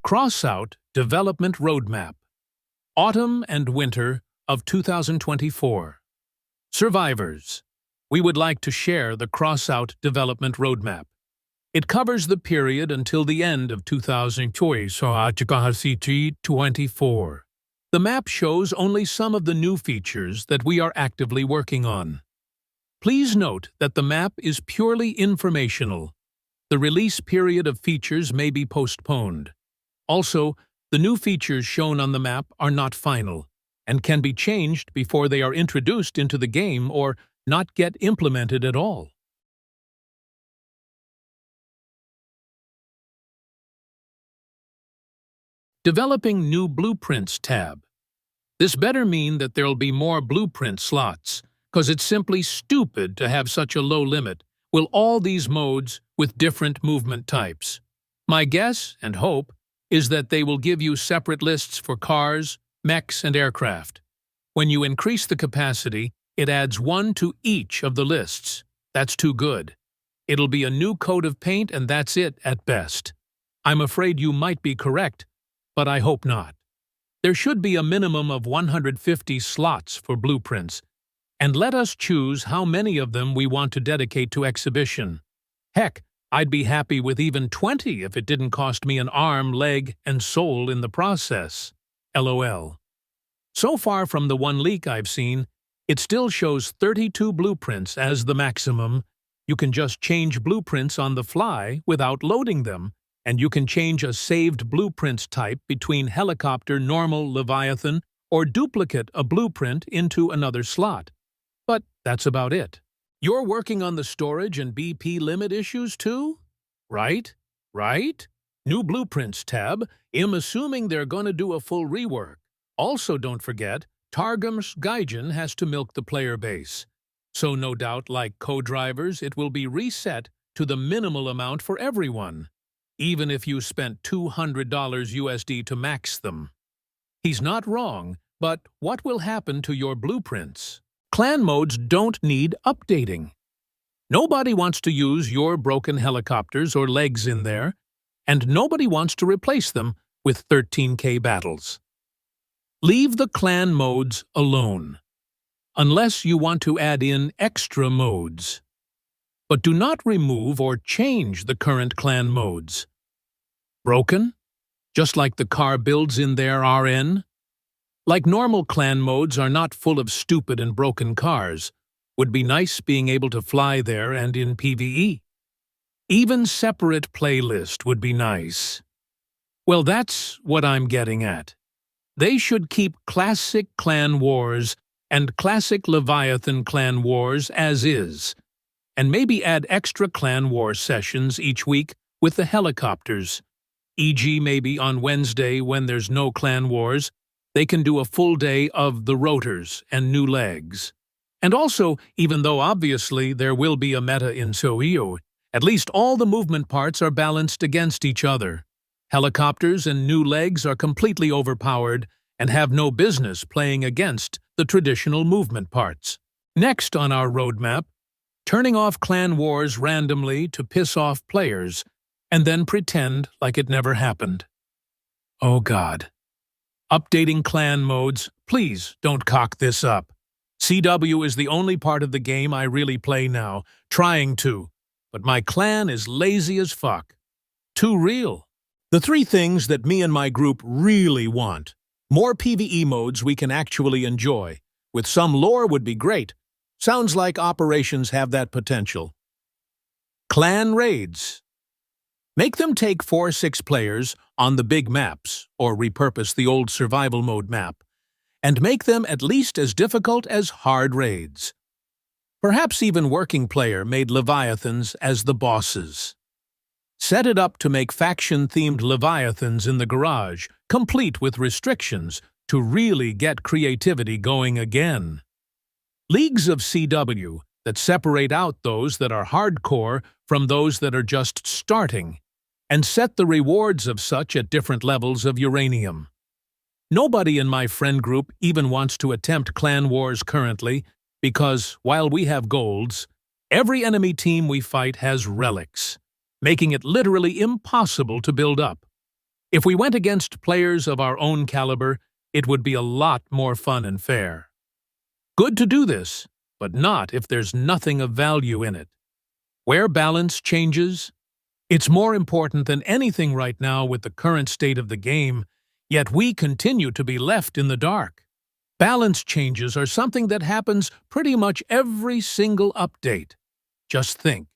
Crossout Development Roadmap, Autumn and Winter of 2024. Survivors, we would like to share the Crossout Development Roadmap. It covers the period until the end of 2024. The map shows only some of the new features that we are actively working on. Please note that the map is purely informational. The release period of features may be postponed. Also, the new features shown on the map are not final and can be changed before they are introduced into the game or not get implemented at all. Developing New Blueprints tab. This better mean that there'll be more blueprint slots, cause it's simply stupid to have such a low limit with all these modes with different movement types. My guess and hope is that they will give you separate lists for cars, mechs, and aircraft. When you increase the capacity, it adds one to each of the lists. That's too good. It'll be a new coat of paint and that's it at best. I'm afraid you might be correct, but I hope not. There should be a minimum of 150 slots for blueprints, and let us choose how many of them we want to dedicate to exhibition. Heck, I'd be happy with even 20 if it didn't cost me an arm, leg, and soul in the process. LOL. So far from the one leak I've seen, it still shows 32 blueprints as the maximum. You can just change blueprints on the fly without loading them, and you can change a saved blueprints type between helicopter, normal, Leviathan, or duplicate a blueprint into another slot. But that's about it. You're working on the storage and BP limit issues too? Right? New Blueprints tab, I'm assuming they're gonna do a full rework. Also don't forget, Targum's Gaijin has to milk the player base. So no doubt, like co-drivers, it will be reset to the minimal amount for everyone, even if you spent $200 USD to max them. He's not wrong, but what will happen to your blueprints? Clan modes don't need updating. Nobody wants to use your broken helicopters or legs in there, and nobody wants to replace them with 13K battles. Leave the clan modes alone, unless you want to add in extra modes. But do not remove or change the current clan modes. Broken? Just like the car builds in their RN? Like normal clan modes are not full of stupid and broken cars. Would be nice being able to fly there and in PvE. Even separate playlist would be nice. Well, that's what I'm getting at. They should keep classic Clan Wars and classic Leviathan Clan Wars as is, and maybe add extra Clan War sessions each week with the helicopters. E.g. maybe on Wednesday when there's no Clan Wars, they can do a full day of the rotors and new legs. And also, even though obviously there will be a meta in Soio, at least all the movement parts are balanced against each other. Helicopters and new legs are completely overpowered and have no business playing against the traditional movement parts. Next on our roadmap, turning off Clan Wars randomly to piss off players, and then pretend like it never happened. Oh God. Updating clan modes, please don't cock this up. CW is the only part of the game I really play now, trying to, but my clan is lazy as fuck. Too real. The three things that me and my group really want. More PvE modes we can actually enjoy. With some lore would be great. Sounds like operations have that potential. Clan raids. Make them take 4-6 players on the big maps, or repurpose the old survival mode map, and make them at least as difficult as hard raids. Perhaps even working player made Leviathans as the bosses. Set it up to make faction-themed Leviathans in the garage, complete with restrictions, to really get creativity going again. Leagues of CW that separate out those that are hardcore from those that are just starting, and set the rewards of such at different levels of uranium. Nobody in my friend group even wants to attempt clan wars currently because, while we have golds, every enemy team we fight has relics, making it literally impossible to build up. If we went against players of our own caliber, it would be a lot more fun and fair. Good to do this, but not if there's nothing of value in it. Where balance changes, it's more important than anything right now with the current state of the game, yet we continue to be left in the dark. Balance changes are something that happens pretty much every single update. Just think.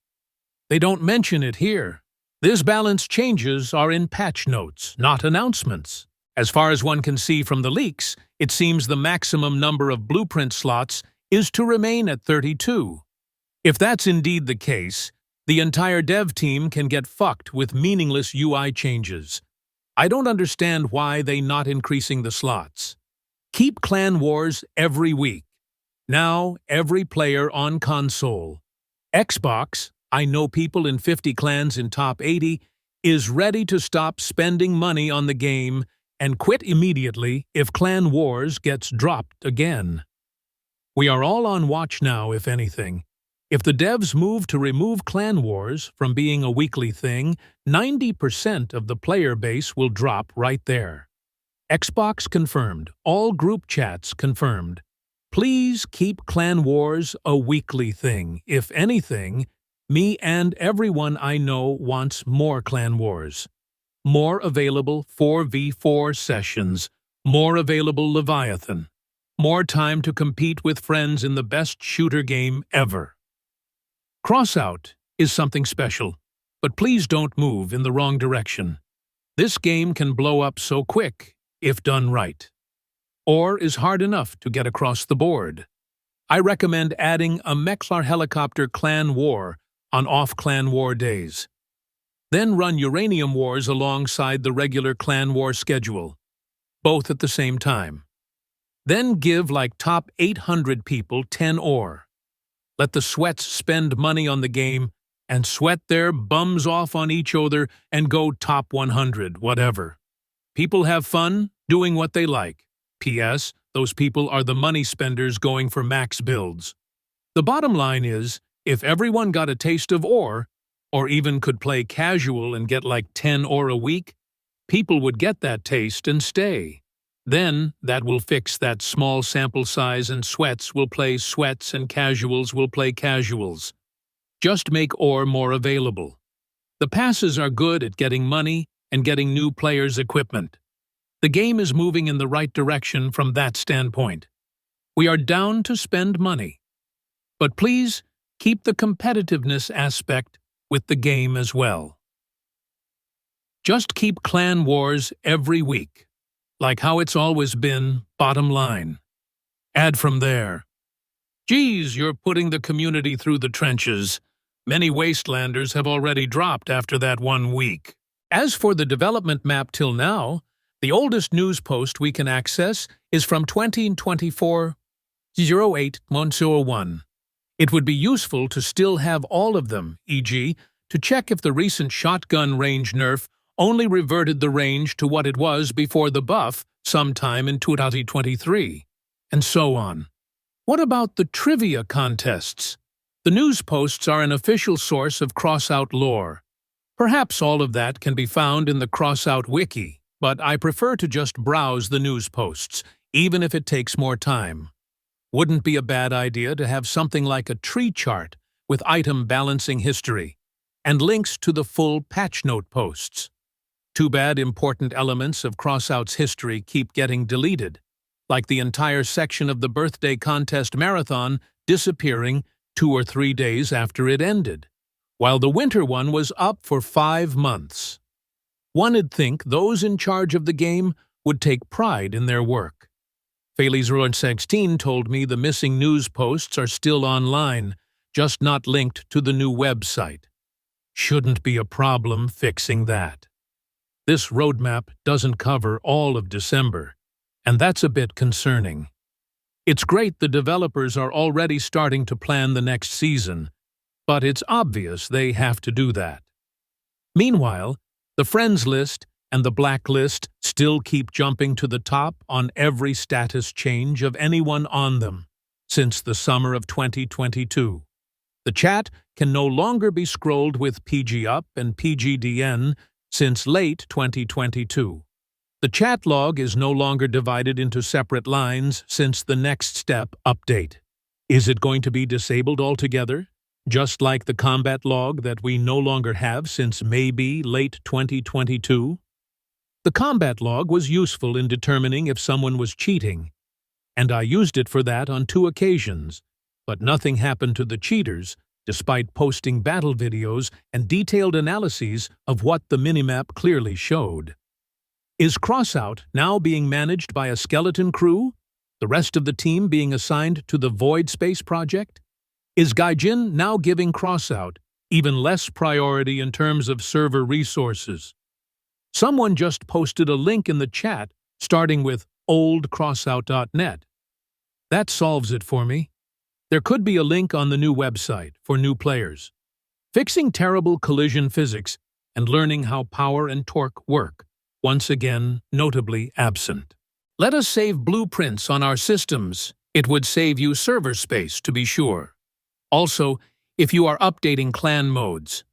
They don't mention it here. These balance changes are in patch notes, not announcements. As far as one can see from the leaks, it seems the maximum number of blueprint slots is to remain at 32. If that's indeed the case, the entire dev team can get fucked with meaningless UI changes. I don't understand why they're not increasing the slots. Keep Clan Wars every week. Now, every player on console. Xbox, I know people in 50 clans in top 80, is ready to stop spending money on the game and quit immediately if Clan Wars gets dropped again. We are all on watch now, if anything. If the devs move to remove Clan Wars from being a weekly thing, 90% of the player base will drop right there. Xbox confirmed. All group chats confirmed. Please keep Clan Wars a weekly thing. If anything, me and everyone I know wants more Clan Wars. More available 4v4 sessions. More available Leviathan. More time to compete with friends in the best shooter game ever. Crossout is something special, but please don't move in the wrong direction. This game can blow up so quick, if done right, or is hard enough to get across the board. I recommend adding a Mechlar Helicopter Clan War on off-Clan War days. Then run Uranium Wars alongside the regular Clan War schedule, both at the same time. Then give like top 800 people 10 ore. Let the sweats spend money on the game and sweat their bums off on each other and go top 100, whatever. People have fun doing what they like. P.S. Those people are the money spenders going for max builds. The bottom line is, if everyone got a taste of ore, or even could play casual and get like 10 ore a week, people would get that taste and stay. Then, that will fix that small sample size and sweats will play sweats and casuals will play casuals. Just make ore more available. The passes are good at getting money and getting new players' equipment. The game is moving in the right direction from that standpoint. We are down to spend money. But please, keep the competitiveness aspect with the game as well. Just keep Clan Wars every week. Like how it's always been, bottom line. Add from there. Geez, you're putting the community through the trenches. Many Wastelanders have already dropped after that 1 week. As for the development map till now, the oldest news post we can access is from 2024-08-101. It would be useful to still have all of them, e.g., to check if the recent shotgun range nerf only reverted the range to what it was before the buff sometime in 2023, and so on. What about the trivia contests? The news posts are an official source of Crossout lore. Perhaps all of that can be found in the Crossout wiki, but I prefer to just browse the news posts, even if it takes more time. Wouldn't be a bad idea to have something like a tree chart with item balancing history, and links to the full patch note posts. Too bad important elements of Crossout's history keep getting deleted, like the entire section of the birthday contest marathon disappearing 2 or 3 days after it ended, while the winter one was up for 5 months. One'd think those in charge of the game would take pride in their work. Feliz16 told me the missing news posts are still online, just not linked to the new website. Shouldn't be a problem fixing that. This roadmap doesn't cover all of December, and that's a bit concerning. It's great the developers are already starting to plan the next season, but it's obvious they have to do that. Meanwhile, the friends list and the blacklist still keep jumping to the top on every status change of anyone on them since the summer of 2022. The chat can no longer be scrolled with PG up and PGDN since late 2022. The chat log is no longer divided into separate lines since the next step update. Is it going to be disabled altogether? Just like the combat log that we no longer have since maybe late 2022? The combat log was useful in determining if someone was cheating, and I used it for that on 2 occasions, but nothing happened to the cheaters, despite posting battle videos and detailed analyses of what the minimap clearly showed. Is Crossout now being managed by a skeleton crew, the rest of the team being assigned to the Void Space project? Is Gaijin now giving Crossout even less priority in terms of server resources? Someone just posted a link in the chat starting with oldcrossout.net. That solves it for me. There could be a link on the new website for new players. Fixing terrible collision physics and learning how power and torque work, once again notably absent. Let us save blueprints on our systems. It would save you server space, to be sure. Also, if you are updating clan modes.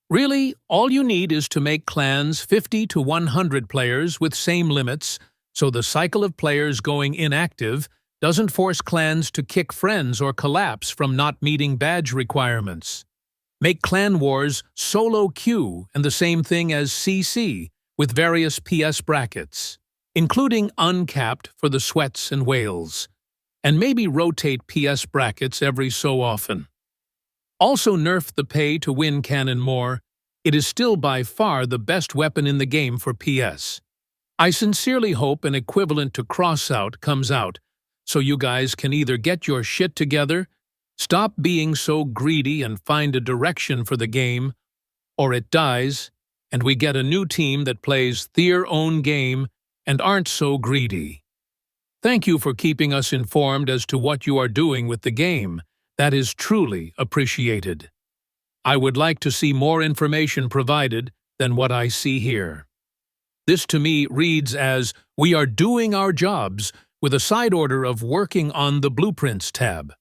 Really, all you need is to make clans 50 to 100 players with same limits, so the cycle of players going inactive doesn't force clans to kick friends or collapse from not meeting badge requirements. Make clan wars solo queue and the same thing as CC with various PS brackets, including uncapped for the sweats and whales, and maybe rotate PS brackets every so often. Also nerf the pay-to-win cannon more. It is still by far the best weapon in the game for PS. I sincerely hope an equivalent to Crossout comes out, so you guys can either get your shit together, stop being so greedy and find a direction for the game, or it dies, and we get a new team that plays their own game and aren't so greedy. Thank you for keeping us informed as to what you are doing with the game. That is truly appreciated. I would like to see more information provided than what I see here. This to me reads as, "We are doing our jobs," with a side order of working on the Blueprints tab.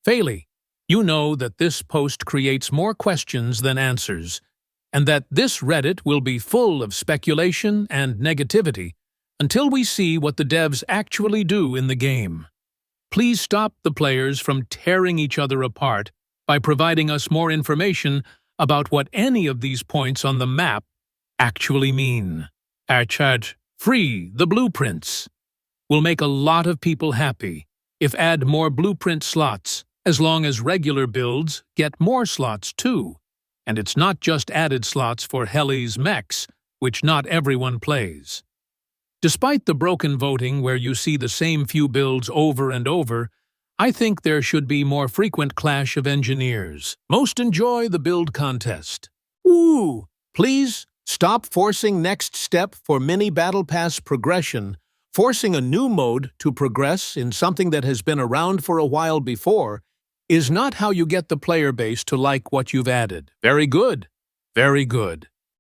Fairly, you know that this post creates more questions than answers, and that this Reddit will be full of speculation and negativity until we see what the devs actually do in the game. Please stop the players from tearing each other apart by providing us more information about what any of these points on the map actually mean. # free the blueprints. Will make a lot of people happy if add more blueprint slots, as long as regular builds get more slots too. And it's not just added slots for Heli's mechs, which not everyone plays. Despite the broken voting where you see the same few builds over and over, I think there should be more frequent clash of engineers. Most enjoy the build contest. Woo! Please stop forcing next step for mini battle pass progression. Forcing a new mode to progress in something that has been around for a while before is not how you get the player base to like what you've added. Very good. Very good.